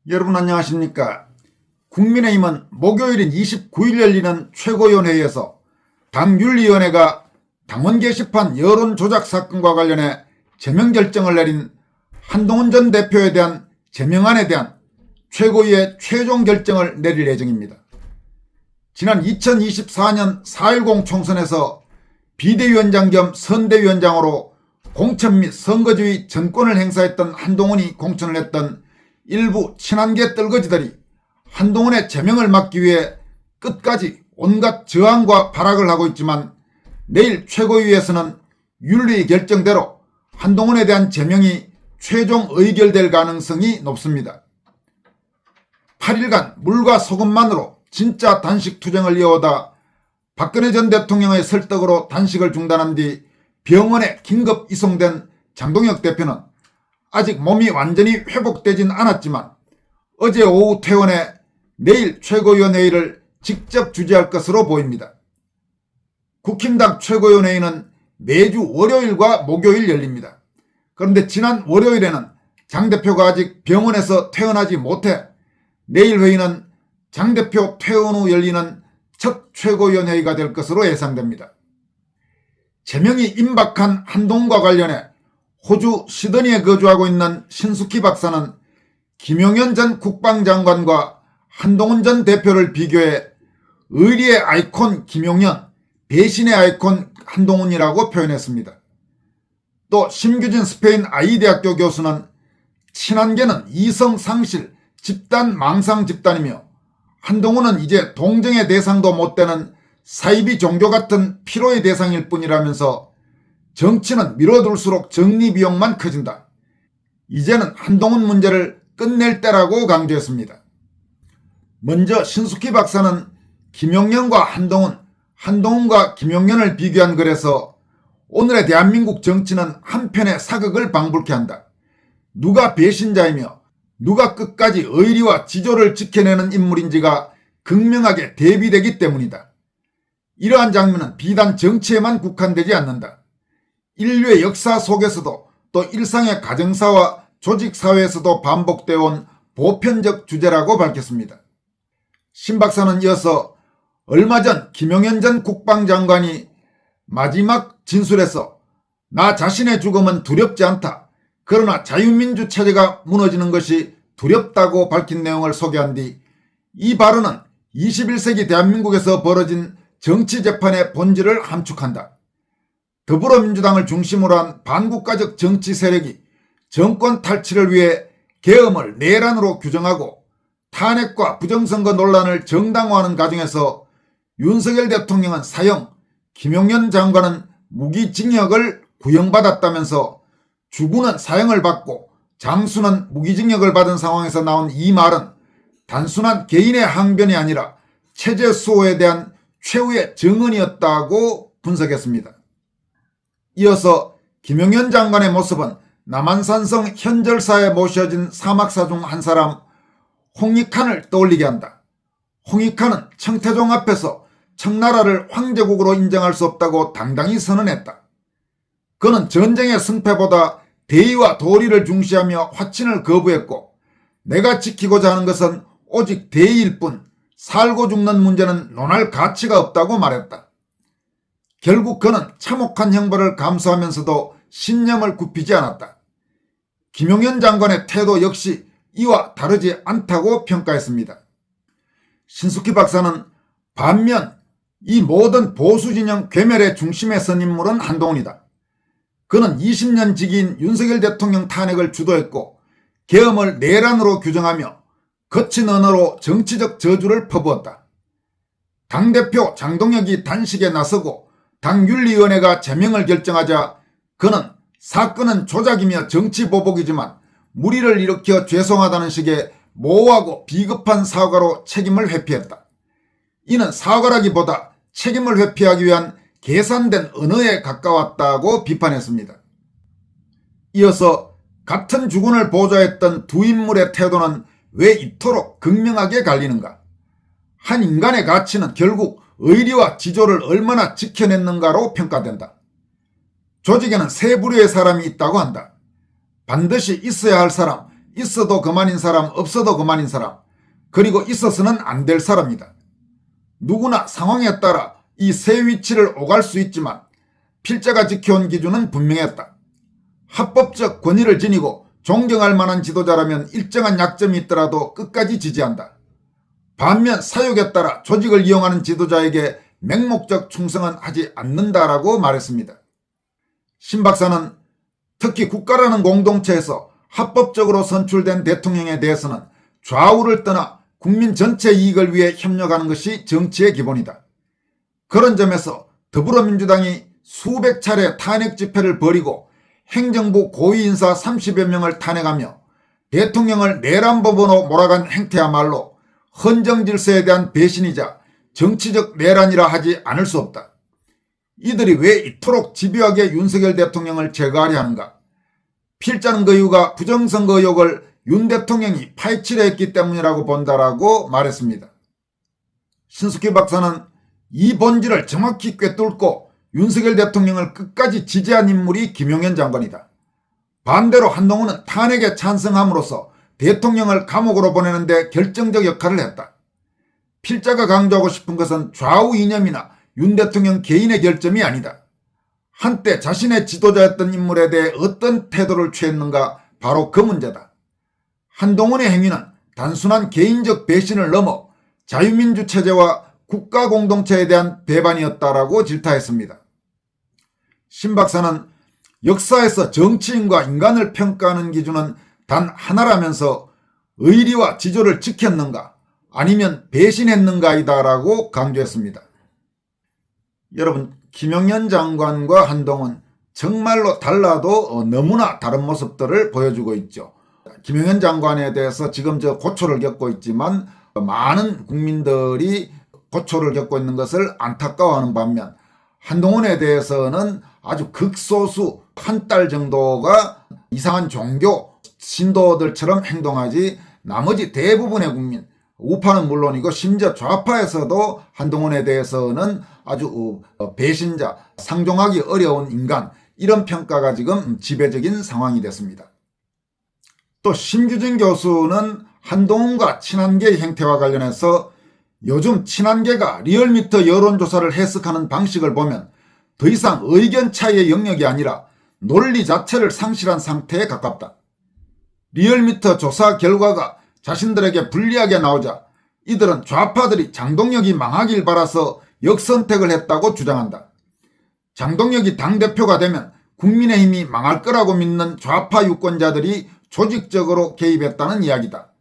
여러분 안녕하십니까. 국민의힘은 목요일인 29일 열리는 최고위원회에서 당윤리위원회가 당원 게시판 여론 조작 사건과 관련해 제명 결정을 내린 한동훈 전 대표에 대한 제명안에 대한 최고위의 최종 결정을 내릴 예정입니다. 지난 2024년 4.10 총선에서 비대위원장 겸 선대위원장으로 공천 및 선거주의 전권을 행사했던 한동훈이 공천을 했던 일부 친한계 떨거지들이 한동훈의 제명을 막기 위해 끝까지 온갖 저항과 발악을 하고 있지만 내일 최고위에서는 윤리 결정대로 한동훈에 대한 제명이 최종 의결될 가능성이 높습니다. 8일간 물과 소금만으로 진짜 단식 투쟁을 이어오다 박근혜 전 대통령의 설득으로 단식을 중단한 뒤 병원에 긴급 이송된 장동혁 대표는 아직 몸이 완전히 회복되진 않았지만 어제 오후 퇴원해 내일 최고위원회의를 직접 주재할 것으로 보입니다. 국힘당 최고위원회의는 매주 월요일과 목요일 열립니다. 그런데 지난 월요일에는 장 대표가 아직 병원에서 퇴원하지 못해 내일 회의는 장 대표 퇴원 후 열리는 첫 최고위원회의가 될 것으로 예상됩니다. 제명이 임박한 한동훈과 관련해 호주 시드니에 거주하고 있는 신숙희 박사는 김용현 전 국방장관과 한동훈 전 대표를 비교해 의리의 아이콘 김용현, 배신의 아이콘 한동훈이라고 표현했습니다. 또 심규진 스페인 아이대학교 교수는 친한계는 이성상실, 집단 망상 집단이며 한동훈은 이제 동정의 대상도 못 되는 사이비 종교 같은 피로의 대상일 뿐이라면서 정치는 미뤄둘수록 정리비용만 커진다. 이제는 한동훈 문제를 끝낼 때라고 강조했습니다. 먼저 신숙희 박사는 김용현과 한동훈, 한동훈과 김용현을 비교한 글에서 오늘의 대한민국 정치는 한편의 사극을 방불케 한다. 누가 배신자이며 누가 끝까지 의리와 지조를 지켜내는 인물인지가 극명하게 대비되기 때문이다. 이러한 장면은 비단 정치에만 국한되지 않는다. 인류의 역사 속에서도 또 일상의 가정사와 조직사회에서도 반복되어 온 보편적 주제라고 밝혔습니다. 신 박사는 이어서 얼마 전 김용현 전 국방장관이 마지막 진술에서 나 자신의 죽음은 두렵지 않다. 그러나 자유민주 체제가 무너지는 것이 두렵다고 밝힌 내용을 소개한 뒤 이 발언은 21세기 대한민국에서 벌어진 정치재판의 본질을 함축한다. 더불어민주당을 중심으로 한 반국가적 정치 세력이 정권 탈취를 위해 계엄을 내란으로 규정하고 탄핵과 부정선거 논란을 정당화하는 과정에서 윤석열 대통령은 사형, 김용현 장관은 무기징역을 구형받았다면서 주군은 사형을 받고 장수는 무기징역을 받은 상황에서 나온 이 말은 단순한 개인의 항변이 아니라 체제 수호에 대한 최후의 증언이었다고 분석했습니다. 이어서 김용현 장관의 모습은 남한산성 현절사에 모셔진 사막사 중 한 사람 홍익환을 떠올리게 한다. 홍익환은 청태종 앞에서 청나라를 황제국으로 인정할 수 없다고 당당히 선언했다. 그는 전쟁의 승패보다 대의와 도리를 중시하며 화친을 거부했고 내가 지키고자 하는 것은 오직 대의일 뿐 살고 죽는 문제는 논할 가치가 없다고 말했다. 결국 그는 참혹한 형벌을 감수하면서도 신념을 굽히지 않았다. 김용현 장관의 태도 역시 이와 다르지 않다고 평가했습니다. 신숙희 박사는 반면 이 모든 보수진영 괴멸의 중심에 선 인물은 한동훈이다. 그는 20년 직위인 윤석열 대통령 탄핵을 주도했고 계엄을 내란으로 규정하며 거친 언어로 정치적 저주를 퍼부었다. 당대표 장동혁이 단식에 나서고 당윤리위원회가 제명을 결정하자 그는 사건은 조작이며 정치보복이지만 무리를 일으켜 죄송하다는 식의 모호하고 비겁한 사과로 책임을 회피했다. 이는 사과라기보다 책임을 회피하기 위한 계산된 언어에 가까웠다고 비판했습니다. 이어서 같은 주군을 보좌했던 두 인물의 태도는 왜 이토록 극명하게 갈리는가? 한 인간의 가치는 결국 의리와 지조를 얼마나 지켜냈는가로 평가된다. 조직에는 세 부류의 사람이 있다고 한다. 반드시 있어야 할 사람, 있어도 그만인 사람, 없어도 그만인 사람, 그리고 있어서는 안 될 사람이다. 누구나 상황에 따라 이 세 위치를 오갈 수 있지만 필자가 지켜온 기준은 분명했다. 합법적 권위를 지니고 존경할 만한 지도자라면 일정한 약점이 있더라도 끝까지 지지한다. 반면 사욕에 따라 조직을 이용하는 지도자에게 맹목적 충성은 하지 않는다라고 말했습니다. 신 박사는 특히 국가라는 공동체에서 합법적으로 선출된 대통령에 대해서는 좌우를 떠나 국민 전체 이익을 위해 협력하는 것이 정치의 기본이다. 그런 점에서 더불어민주당이 수백 차례 탄핵 집회를 벌이고 행정부 고위 인사 30여 명을 탄핵하며 대통령을 내란법원으로 몰아간 행태야말로 헌정 질서에 대한 배신이자 정치적 내란이라 하지 않을 수 없다. 이들이 왜 이토록 집요하게 윤석열 대통령을 제거하려 하는가? 필자는 그 이유가 부정선거 의혹을 윤 대통령이 파헤치려 했기 때문이라고 본다라고 말했습니다. 신숙희 박사는 이 본질을 정확히 꿰뚫고 윤석열 대통령을 끝까지 지지한 인물이 김용현 장관이다. 반대로 한동훈은 탄핵에 찬성함으로써 대통령을 감옥으로 보내는 데 결정적 역할을 했다. 필자가 강조하고 싶은 것은 좌우 이념이나 윤 대통령 개인의 결점이 아니다. 한때 자신의 지도자였던 인물에 대해 어떤 태도를 취했는가, 바로 그 문제다. 한동훈의 행위는 단순한 개인적 배신을 넘어 자유민주 체제와 국가 공동체에 대한 배반이었다라고 질타했습니다. 신 박사는 역사에서 정치인과 인간을 평가하는 기준은 단 하나라면서 의리와 지조를 지켰는가 아니면 배신했는가이다라고 강조했습니다. 여러분, 김용현 장관과 한동훈 정말로 달라도 너무나 다른 모습들을 보여주고 있죠. 김용현 장관에 대해서 지금 고초를 겪고 있지만 많은 국민들이 고초를 겪고 있는 것을 안타까워하는 반면 한동훈에 대해서는 아주 극소수 한 달 정도가 이상한 종교 신도들처럼 행동하지 나머지 대부분의 국민, 우파는 물론이고 심지어 좌파에서도 한동훈에 대해서는 아주 배신자, 상종하기 어려운 인간, 이런 평가가 지금 지배적인 상황이 됐습니다. 또 심규진 교수는 한동훈과 친한계의 행태와 관련해서 요즘 친한계가 리얼미터 여론조사를 해석하는 방식을 보면 더 이상 의견 차이의 영역이 아니라 논리 자체를 상실한 상태에 가깝다. 리얼미터 조사 결과가 자신들에게 불리하게 나오자 이들은 좌파들이 장동혁이 망하길 바라서 역선택을 했다고 주장한다. 장동혁이 당대표가 되면 국민의힘이 망할 거라고 믿는 좌파 유권자들이 조직적으로 개입했다는 이야기다.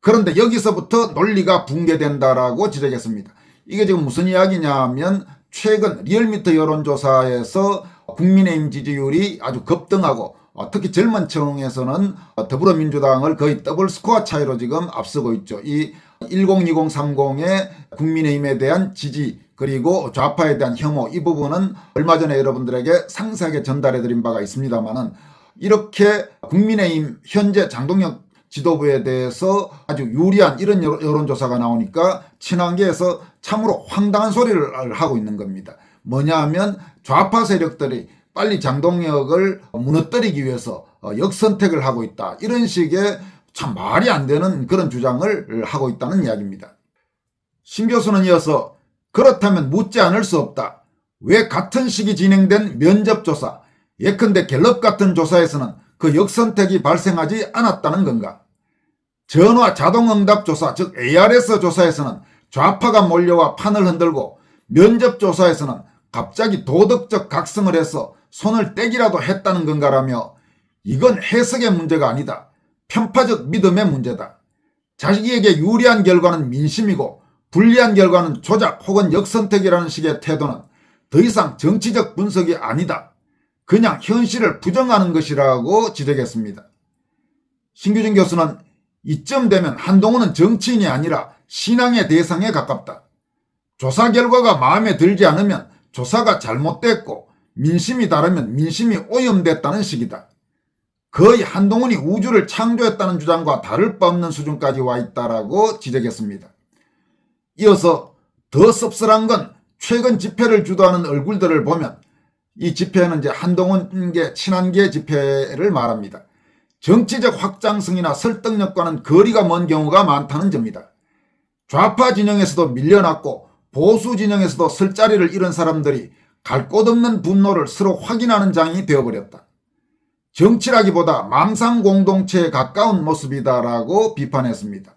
그런데 여기서부터 논리가 붕괴된다라고 지적했습니다. 이게 지금 무슨 이야기냐면 최근 리얼미터 여론조사에서 국민의힘 지지율이 아주 급등하고 특히 젊은 층에서는 더불어민주당을 거의 더블 스코어 차이로 지금 앞서고 있죠. 이 102030의 국민의힘에 대한 지지 그리고 좌파에 대한 혐오, 이 부분은 얼마 전에 여러분들에게 상세하게 전달해드린 바가 있습니다만은 이렇게 국민의힘 현재 장동혁 지도부에 대해서 아주 유리한 이런 여론조사가 나오니까 친한계에서 참으로 황당한 소리를 하고 있는 겁니다. 뭐냐 하면 좌파 세력들이 빨리 장동혁을 무너뜨리기 위해서 역선택을 하고 있다. 이런 식의 참 말이 안 되는 그런 주장을 하고 있다는 이야기입니다. 신 교수는 이어서 그렇다면 묻지 않을 수 없다. 왜 같은 시기 진행된 면접조사, 예컨대 갤럽 같은 조사에서는 그 역선택이 발생하지 않았다는 건가? 전화 자동응답 조사, 즉 ARS 조사에서는 좌파가 몰려와 판을 흔들고 면접조사에서는 갑자기 도덕적 각성을 해서 손을 떼기라도 했다는 건가라며 이건 해석의 문제가 아니다. 편파적 믿음의 문제다. 자기에게 유리한 결과는 민심이고 불리한 결과는 조작 혹은 역선택이라는 식의 태도는 더 이상 정치적 분석이 아니다. 그냥 현실을 부정하는 것이라고 지적했습니다. 신규진 교수는 이쯤 되면 한동훈은 정치인이 아니라 신앙의 대상에 가깝다. 조사 결과가 마음에 들지 않으면 조사가 잘못됐고 민심이 다르면 민심이 오염됐다는 식이다. 거의 한동훈이 우주를 창조했다는 주장과 다를 바 없는 수준까지 와 있다라고 지적했습니다. 이어서 더 씁쓸한 건 최근 집회를 주도하는 얼굴들을 보면 이 집회는 이제 한동훈계 친한계 집회를 말합니다. 정치적 확장성이나 설득력과는 거리가 먼 경우가 많다는 점이다. 좌파 진영에서도 밀려났고 보수 진영에서도 설 자리를 잃은 사람들이 갈 곳 없는 분노를 서로 확인하는 장이 되어버렸다. 정치라기보다 망상 공동체에 가까운 모습이다라고 비판했습니다.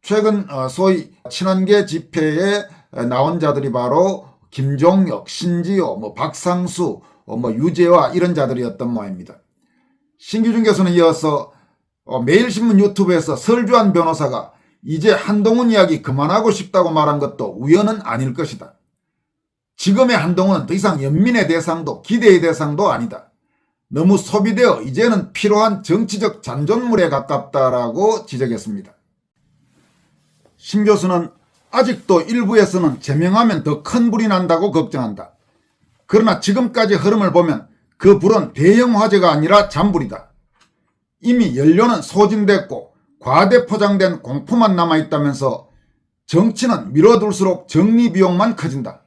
최근 소위 친한계 집회에 나온 자들이 바로 김종혁, 신지호, 박상수, 유재화 이런 자들이었던 모양입니다. 신규준 교수는 이어서 매일신문 유튜브에서 설주한 변호사가 이제 한동훈 이야기 그만하고 싶다고 말한 것도 우연은 아닐 것이다. 지금의 한동훈은 더 이상 연민의 대상도 기대의 대상도 아니다. 너무 소비되어 이제는 필요한 정치적 잔존물에 가깝다라고 지적했습니다. 신 교수는 아직도 일부에서는 제명하면 더 큰 불이 난다고 걱정한다. 그러나 지금까지 흐름을 보면 그 불은 대형 화재가 아니라 잔불이다. 이미 연료는 소진됐고 과대 포장된 공포만 남아있다면서 정치는 미뤄둘수록 정리 비용만 커진다.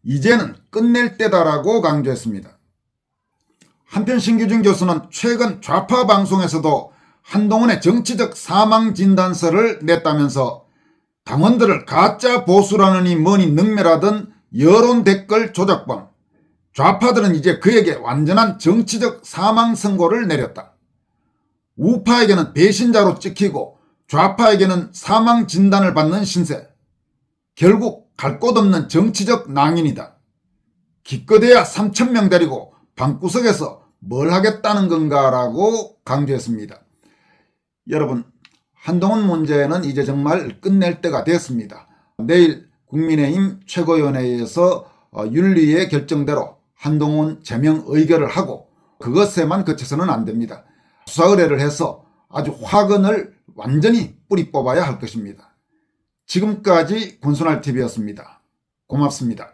이제는 끝낼 때다라고 강조했습니다. 한편 신규준 교수는 최근 좌파 방송에서도 한동훈의 정치적 사망 진단서를 냈다면서 당원들을 가짜 보수라느니 뭐니 능멸하던 여론 댓글 조작범, 좌파들은 이제 그에게 완전한 정치적 사망 선고를 내렸다. 우파에게는 배신자로 찍히고 좌파에게는 사망 진단을 받는 신세. 결국 갈 곳 없는 정치적 낭인이다. 기껏해야 3,000명 데리고 방구석에서 뭘 하겠다는 건가라고 강조했습니다. 여러분, 한동훈 문제는 이제 정말 끝낼 때가 됐습니다. 내일 국민의힘 최고위원회에서 윤리의 결정대로 한동훈 제명 의결을 하고 그것에만 그쳐서는 안 됩니다. 수사 의뢰를 해서 아주 화근을 완전히 뿌리 뽑아야 할 것입니다. 지금까지 권순할TV였습니다. 고맙습니다.